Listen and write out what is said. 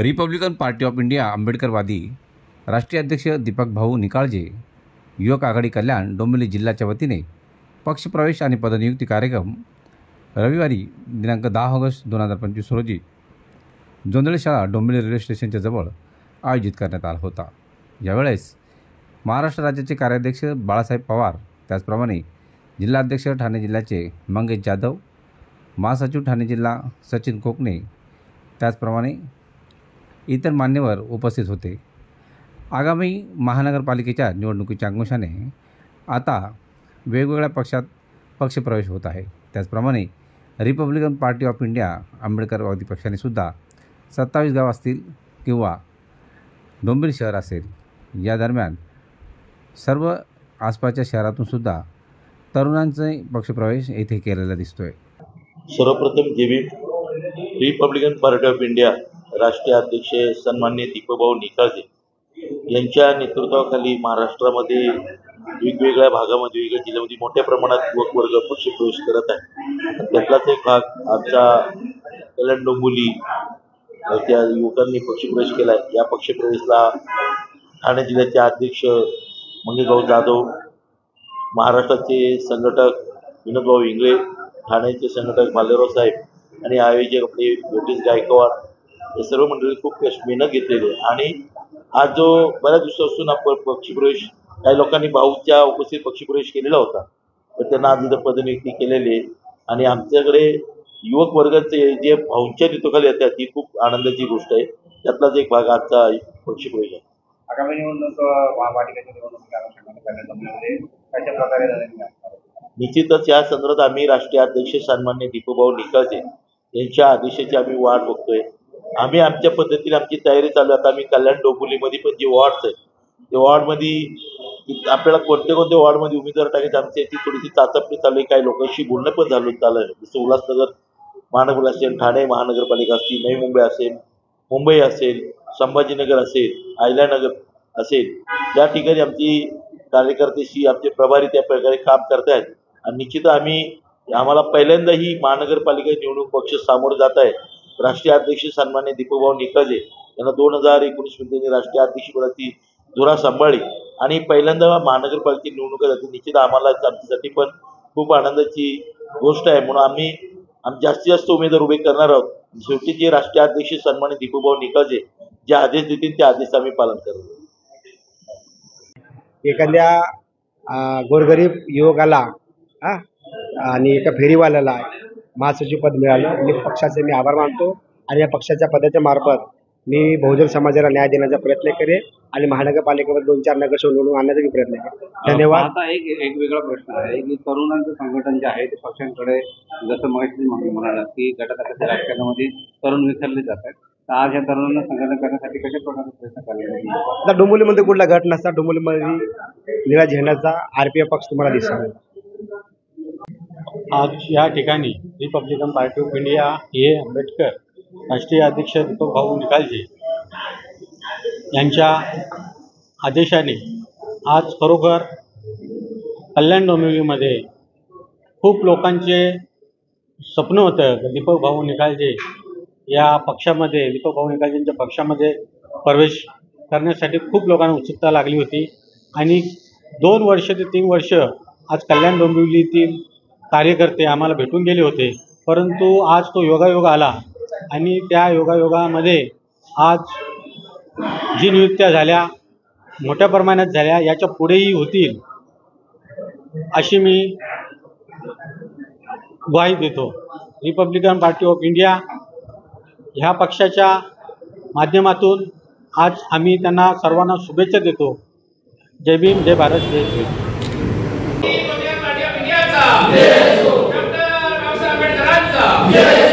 Republican party of India आंबेडकरवादी राष्ट्रीय अध्यक्ष दीपक भाऊ निकाळजे युवक आघाडी कल्याण डोंबिवली जिल्ह्याच्या वतीने पक्षप्रवेश आणि पदनियुक्ती कार्यक्रम रविवारी दिनांक 10 ऑगस्ट 2025 रोजी जोंधळे शाळा डोंबिवली रेल्वे स्टेशनच्या जवळ आयोजित करण्यात आला होता। यावेळेस महाराष्ट्र राज्याचे कार्याध्यक्ष बाळासाहेब पवार, त्याचप्रमाणे जिल्हाध्यक्ष ठाणे जिल्ह्याचे मंगेश जाधव, महासचिव ठाणे जिल्हा सचिन कोकणे, त्याचप्रमाणे इतर मान्यवर उपस्थित होते। आगामी महानगरपालिकेच्या निवडणुकीच्या अनुषंगाने आता वेगवेगळ्या पक्षात पक्षप्रवेश होत आहे। त्याचप्रमाणे रिपब्लिकन पार्टी ऑफ इंडिया आंबेडकरवादी पक्षाने सुद्धा 27 गाव असतील किंवा डोंबिवली शहर असेल, या दरम्यान सर्व आसपासच्या शहरातून सुद्धा तरुणांचे पक्षप्रवेश येथे केलेला दिसतोय। सर्वप्रथम रिपब्लिकन पार्टी ऑफ इंडिया राष्ट्रीय अध्यक्ष सन्माननीय दीपकभाऊ निकाळजे यांच्या नेतृत्वाखाली महाराष्ट्रामध्ये वेगवेगळ्या भागामध्ये वेगवेगळ्या जिल्ह्यामध्ये मोठ्या प्रमाणात युवक वर्ग पक्षप्रवेश करत आहे। त्यातलाच एक भाग आमच्या कल्याण डोंबिवली त्या युवकांनी पक्षप्रवेश केला आहे। या पक्षप्रवेशला ठाणे जिल्ह्याचे अध्यक्ष मंगेशभाऊ जाधव, महाराष्ट्राचे संघटक विनोदभाऊ इंगळे, ठाण्याचे संघटक भालेराव साहेब आणि आयोजक आपले योगेश गायकवाड, हे सर्व मंडळी खूप मेहनत घेतलेली आहे। आणि आज जो बऱ्याच दिवसापासून आपण पक्षप्रवेश काही लोकांनी भाऊच्या उपस्थित पक्षप्रवेश केलेला होता, तर त्यांना आज इथं पदनियुक्ती केलेली आहे। आणि आमच्याकडे युवक वर्गाचे जे भाऊंच्या नेतृत्वाखाली येतात ही खूप आनंदाची गोष्ट आहे। त्यातलाच एक भाग आजचा पक्षप्रवेश आहे। आगामी निवडणूक महापालिकेच्या निवडणुकीमध्ये कशा प्रकारे झालेली आहे? निश्चितच या संदर्भात आम्ही राष्ट्रीय अध्यक्ष सन्माननीय दीपकभाऊ निकाळजे यांच्या आदेशाची आम्ही वाट बघतोय। आम्ही आमच्या पद्धतीने आमची तयारी चालू आहे। आता आम्ही कल्याण डोंबिवलीमध्ये पण जे वॉर्ड्स आहेत ते वॉर्डमध्ये आपल्याला कोणत्या वॉर्डमध्ये उमेदवार टाकायचे आमची याची थोडीशी चाचपणी चालू आहे। काही लोकांशी बोलणं पण चालू आहे। जसं उल्हासनगर महानगर असेल, ठाणे महानगरपालिका असतील, नवी मुंबई असेल, मुंबई असेल, संभाजीनगर असेल, अहिल्यानगर असेल, त्या ठिकाणी आमची कार्यकर्त्याशी आमचे प्रभारी त्या प्रकारे काम करत आहेत। आणि निश्चित आम्हाला पहिल्यांदा ही महानगरपालिका निवडणूक पक्ष सामोरं जात आहे। राष्ट्रीय अध्यक्ष सन्माननीय दीपकभाऊ निकाळजे यांना 2019 मध्ये राष्ट्रीय अध्यक्षपदाची धुरा सांभाळली आणि पहिल्यांदा महानगरपालिकेची निवडणूक जाते। निश्चित आम्हाला आमच्यासाठी पण खूप आनंदाची गोष्ट आहे। म्हणून आम्ही जास्तीत जास्त उमेदवार उभे करणार आहोत। शेवटी जे राष्ट्रीय अध्यक्ष सन्माननीय दीपकभाऊ निकाळजे जे आदेश देतील त्या आदेश आम्ही पालन करू। एखाद्या गोरगरीब युवकाला आणि एका फेरीवाल्याला महासचिव पद मिळालं, मी पक्षाचे आभार मानतो आणि या पक्षाच्या पदाच्या मार्फत मी बहुजन समाजाला न्याय देण्याचा प्रयत्न करेन आणि महानगरपालिकेवर 2-4 नगरसेवक निवडून आणण्याचा प्रयत्न करेन। धन्यवाद। आता एक वेगळा प्रश्न आहे की तरुणांचं संघटन जे आहे ते पक्षांकडे, जसं महेश म्हणाला की गटातटाच्या राजकारणामध्ये तरुण विसरले जातात, तर आज या तरुणांना संघटन करण्यासाठी कशा प्रकारचे प्रयत्न करायचे? आता डोंबिवलीमध्ये कुठला गट नसता, डोंबिवलीमध्ये निळ्या झेंड्याचा RPF पक्ष तुम्हाला दिसेल। आज या ठिकाणी रिपब्लिकन पार्टी ऑफ इंडिया हे आंबेडकर राष्ट्रीय अध्यक्ष दीपक भाऊ निकाळजे यांच्या आदेशाने आज खरोखर कल्याण डोंबिवलीमध्ये खूप लोकांचे स्वप्न होतं दीपक भाऊ निकाळजे या पक्षामध्ये, दीपक भाऊ निकाळजेंच्या पक्षामध्ये प्रवेश करण्यासाठी खूप लोकांना उत्सुकता लागली होती। आणि 2 वर्ष ते 3 वर्ष आज कल्याण डोंबिवलीतील कार्यकर्ते आम्हाला भेटून गेले होते, परंतु आज तो योगायोग आला आणि त्या योगायोगामध्ये आज जी नियुक्त्या झाल्या मोठ्या प्रमाणात झाल्या, याच्या पुढेही होतील अशी मी ग्वाही देतो। रिपब्लिकन पार्टी ऑफ इंडिया ह्या पक्षाच्या माध्यमातून आज आम्ही त्यांना सर्वांना शुभेच्छा देतो। जय भीम, जय भारत, जय श्री। Yes.